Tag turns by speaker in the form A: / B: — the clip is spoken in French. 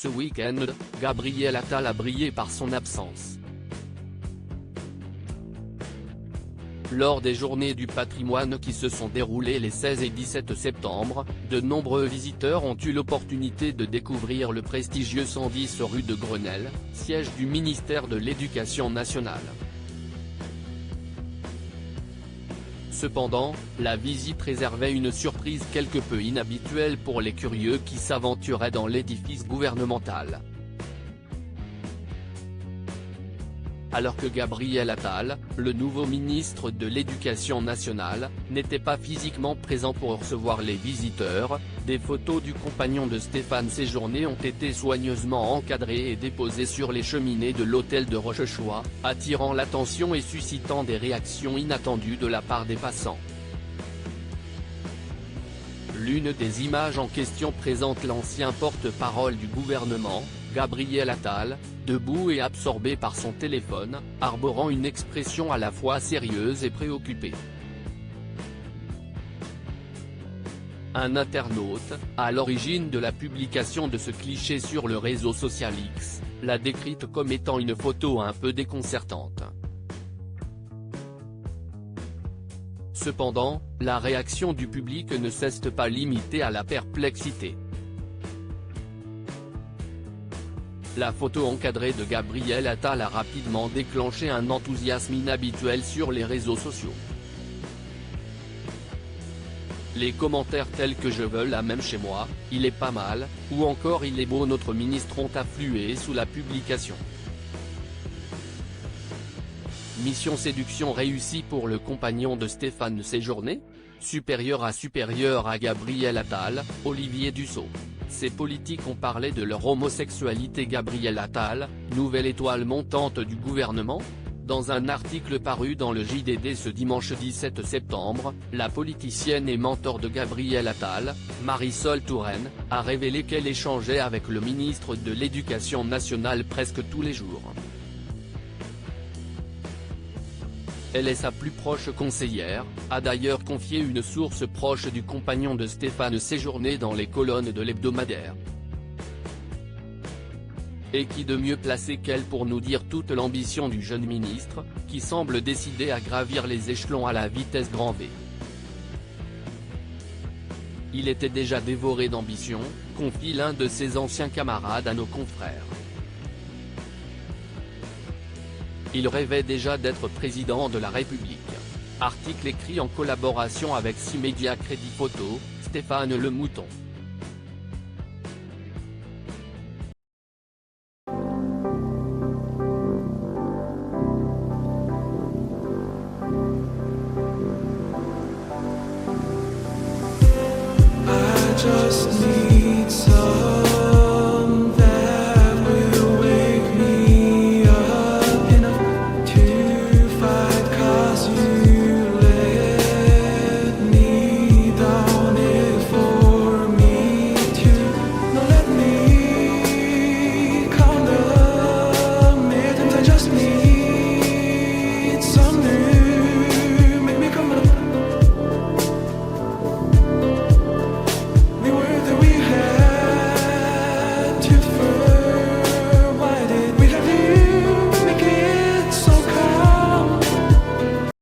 A: Ce week-end, Gabriel Attal a brillé par son absence. Lors des journées du patrimoine qui se sont déroulées les 16 et 17 septembre, de nombreux visiteurs ont eu l'opportunité de découvrir le prestigieux 110 rue de Grenelle, siège du ministère de l'Éducation nationale. Cependant, la visite réservait une surprise quelque peu inhabituelle pour les curieux qui s'aventuraient dans l'édifice gouvernemental. Alors que Gabriel Attal, le nouveau ministre de l'Éducation nationale, n'était pas physiquement présent pour recevoir les visiteurs, des photos du compagnon de Stéphane Séjourné ont été soigneusement encadrées et déposées sur les cheminées de l'hôtel de Rochechouart, attirant l'attention et suscitant des réactions inattendues de la part des passants. L'une des images en question présente l'ancien porte-parole du gouvernement, Gabriel Attal, debout et absorbé par son téléphone, arborant une expression à la fois sérieuse et préoccupée. Un internaute, à l'origine de la publication de ce cliché sur le réseau social X, l'a décrite comme étant une photo un peu déconcertante. Cependant, la réaction du public ne s'est pas limitée à la perplexité. La photo encadrée de Gabriel Attal a rapidement déclenché un enthousiasme inhabituel sur les réseaux sociaux. Les commentaires tels que «Je veux la même chez moi», «Il est pas mal», ou encore «Il est beau notre ministre» ont afflué sous la publication. Mission séduction réussie pour le compagnon de Stéphane Séjourné? Supérieur à Gabriel Attal, Olivier Dussopt. Ces politiques ont parlé de leur homosexualité. Gabriel Attal, nouvelle étoile montante du gouvernement? Dans un article paru dans le JDD ce dimanche 17 septembre, la politicienne et mentor de Gabriel Attal, Marisol Touraine, a révélé qu'elle échangeait avec le ministre de l'Éducation nationale presque tous les jours. Elle est sa plus proche conseillère, a d'ailleurs confié une source proche du compagnon de Stéphane Séjourné dans les colonnes de l'hebdomadaire. Et qui de mieux placé qu'elle pour nous dire toute l'ambition du jeune ministre, qui semble décidé à gravir les échelons à la vitesse grand V. Il était déjà dévoré d'ambition, confie l'un de ses anciens camarades à nos confrères. Il rêvait déjà d'être président de la République. Article écrit en collaboration avec 6 médias Crédit Photo, Stéphane Le Mouton.